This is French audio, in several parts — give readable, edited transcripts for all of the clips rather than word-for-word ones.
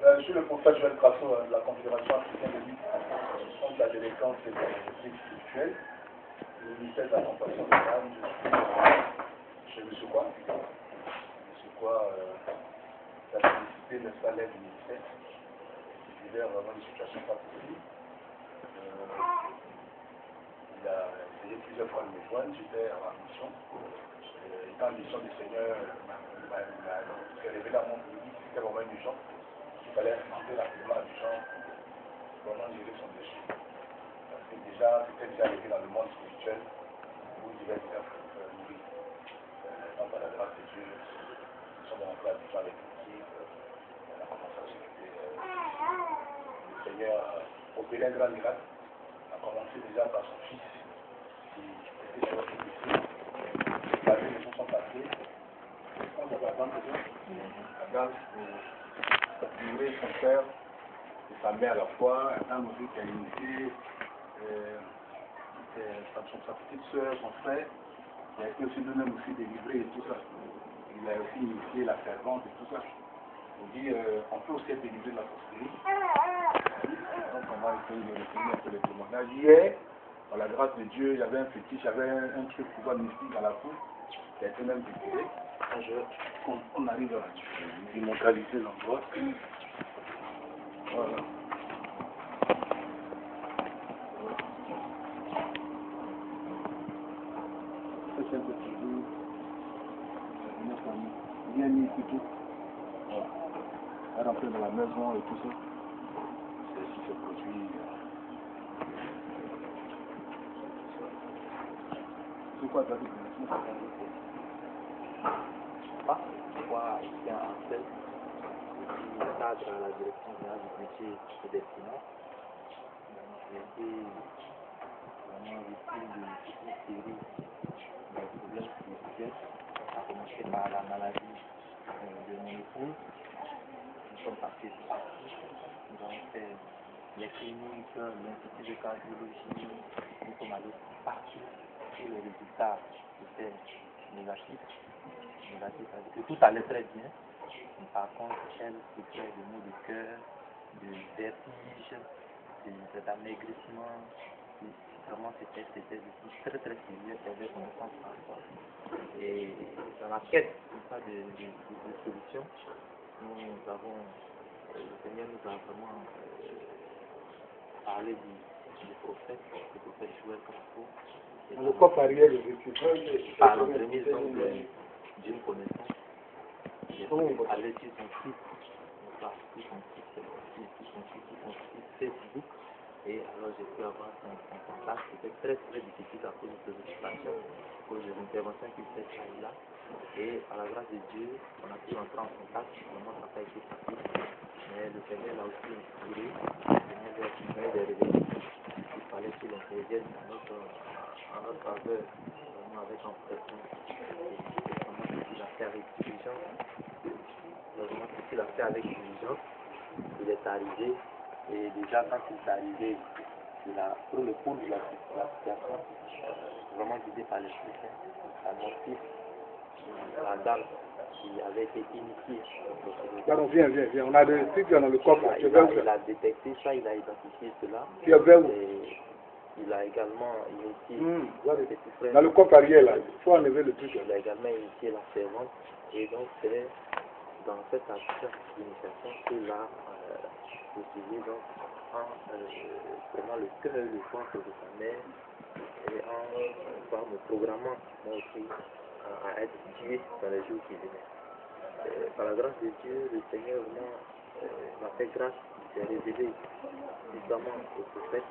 Je suis le prophète Joël Trasso de la Confédération africaine de lutte contre la délinquance et la vie spirituelle. Le ministère de la Compassion de l'âme, je suis chez M. Quoi. M. Quoi, la félicité, n'est-ce pas, l'aide du ministère. Il vivait vraiment une situation pas possible. Il a essayé plusieurs fois de me joindre, j'étais en mission. Étant en mission du Seigneur, m'a révélé à mon pays, c'était vraiment une urgence. Il fallait activer rapidement la urgence pour vraiment gérer son déchet. Parce que déjà, c'était déjà arrivé dans le monde spirituel où il devait déjà nourrir. Donc, par la grâce de Dieu, nous sommes rentrés à vivre avec l'équipe. On a commencé à s'occuper. Le Seigneur a opéré un grand miracle. A commencé déjà par son fils qui était sur le lycée. Les familles ne sont passées. On va attendre que la grâce pour nourrir son père et sa mère à la fois, un aussi qui a initié sa petite soeur, son frère, qui a été aussi lui-même aussi délivré et tout ça. Il a aussi initié la servante et tout ça. On dit on peut aussi être délivré de la sorcellerie. Donc on va essayer de retenir un peu les témoignages. Hier, par la grâce de Dieu, j'avais un fétiche, j'avais un truc pouvoir mystique à la peau qui a été même délivré. On arrive à immortaliser l'endroit. Voilà. C'est un peu toujours notre famille. Bien mis et tout. Voilà. Elle rentrer dans la maison et tout ça. C'est ce qui se produit. C'est quoi ta vie? Pourquoi il y a un seul cadre à la direction générale du budget et des finances. J'ai été vraiment victime de toute une série de problèmes spirituels, à commencer par la maladie de mon épouse. Nous sommes passés partout, nous avons fait les cliniques, l'institut de cardiologie, nous sommes allés partout et les résultats étaient négatifs. C'est-à-dire que tout allait très bien. Par contre, elle souffrait de maux de cœur, de vertige, d'amaigrissement. Vraiment, c'était très très sérieux. Elle avait connaissance par rapport. Et dans la quête de solution, le Seigneur nous a vraiment parlé du prophète, le prophète Joël Trasso. Le corps arrière, le vécu. Par l'entremise d'une connaissance. Aller sur son site, sur son site Facebook, et alors j'ai pu avoir son contact. C'était très très difficile à cause de ses occupations, à cause des interventions qu'il fait là. Et à la grâce de Dieu, on a pu entrer en contact. Vraiment, ça n'a pas été facile, mais le Seigneur l'a aussi inspiré. Le Seigneur lui a donné des révélations. Il fallait qu'il intervienne en notre faveur, vraiment avec empressement. Il a fait avec diligence. Vraiment, ce qu'il a fait avec diligence, il est arrivé, et déjà quand il est arrivé, il a pris le pouls de la situation, vraiment guidé par l'Esprit Saint, à mon fils, la dame qui avait été initiée. Pardon, viens, on a des trucs dans le corps. Il a détecté ça, il a identifié cela. Et il a également initié dans le corps arrière là, il faut enlever le truc. Il a également initié la servante, et donc c'est dans cette action d'initiation qu'il a utilisé donc en prenant le cœur et le ventre de sa mère et en me programmant moi aussi à être tué dans les jours qui venaient. Par la grâce de Dieu, le Seigneur vraiment m'a fait grâce, il s'est révélé puissamment au prophète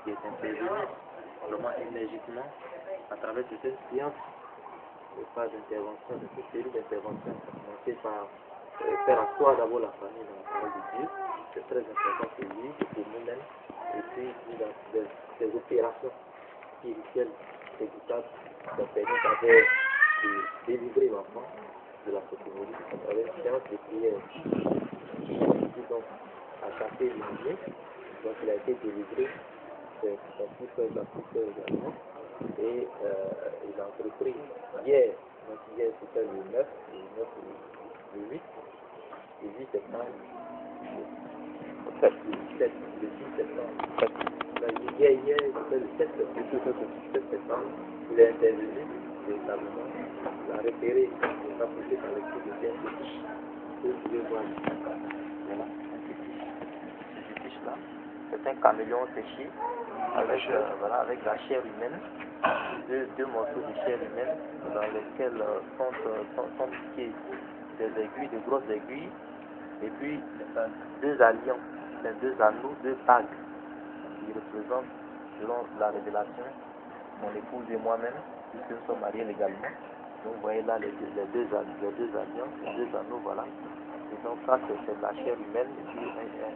qui est intervenu vraiment énergiquement à travers cette séance. Pas d'intervention, de toute série d'interventions, à commencer par faire asseoir d'abord la famille dans la parole de Dieu. C'est très important pour lui et pour nous-mêmes. Et puis, des opérations spirituelles écoutables qui ont permis de délivrer l'enfant de la sorcellerie à travers une séance de prière. Il donc a tapé l'ennemi, donc il a été délivré, son petit frère, sa petite soeur également. Et il a entrepris hier, donc hier c'était le 9, le 8 septembre, 7. Le 6 septembre. Hier, c'était le 7 septembre, il est intervenu véritablement, il a repéré, il a poussé par les coups de bien pour pouvoir voir. Voilà, ce fiche-là, c'est un caméléon séché avec, avec la chair humaine, deux morceaux de chair humaine dans lesquels sont piqués des aiguilles, de grosses aiguilles, et puis deux alliants, deux anneaux, deux bagues qui représentent, selon la révélation, mon épouse et moi-même, puisque nous sommes mariés légalement. Donc vous voyez là les deux alliances, les deux anneaux, voilà. Et donc ça c'est de la chair humaine, et puis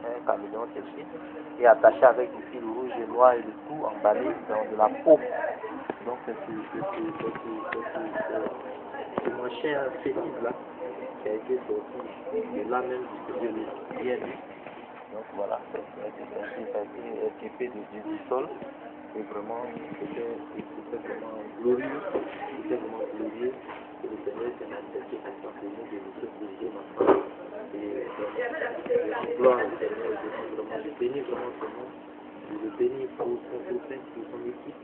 un caméléon séché, et attaché avec du fil rouge et noir et le tout emballé dans de la peau. Donc c'est mon chien fétide là, qui a été sorti, et là même distribué le bien vu. Donc voilà, ça a été équipé du sol. Et vraiment, c'était vraiment glorieux. C'était vraiment glorieux. Et le Seigneur s'est manifesté comme ça pour nous, de nous protéger maintenant. Et gloire au Seigneur, je bénis vraiment ce nom. Je le bénis pour son prophète, pour son équipe.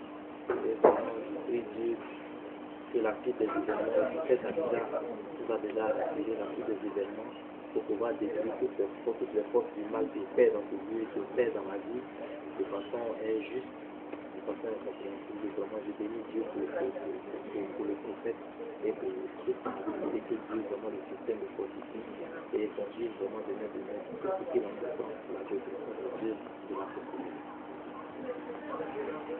Et vraiment, je prie Dieu que la suite des événements, cette année-là, nous a déjà attiré la suite des événements pour pouvoir détruire toutes les forces du mal qui opèrent dans ce lieu, qui opèrent dans ma vie, de façon injuste, de façon incompréhensible. Vraiment, je bénis Dieu pour le prophète et pour le Christ, et que Dieu vraiment le système de fortifie et conduise vraiment de main tout ce qui est dans le sens pour la bénédiction de Dieu de la société.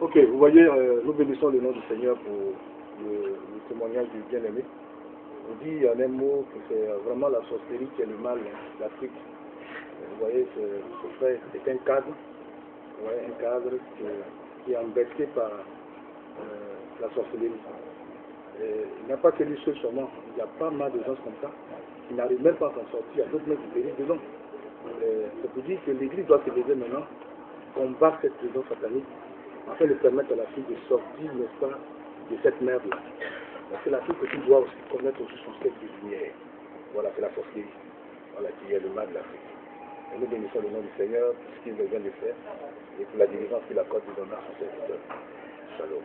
Ok, vous voyez, nous bénissons le nom du Seigneur pour le témoignage du bien-aimé. On dit en un mot que c'est vraiment la sorcellerie qui est le mal, l'Afrique. Vous voyez, ce frère est un cadre, un cadre qui est embêté par la sorcellerie. Il n'y a pas que lui seul seulement, il y a pas mal de gens comme ça qui n'arrivent même pas à s'en sortir, il y a d'autres mecs qui périssent dedans. C'est pour dire que l'Église doit se lever maintenant, combattre cette prison satanique, afin de permettre à l'Afrique de sortir, n'est-ce pas, de cette merde-là. Parce que l'Afrique aussi doit aussi connaître aussi son siècle de lumière. Voilà, c'est la sorcellerie. Voilà, qui est le mal de l'Afrique. Et nous bénissons le nom du Seigneur pour ce qu'il vient de faire et pour la délivrance qu'il accorde dans notre serviteur. Shalom.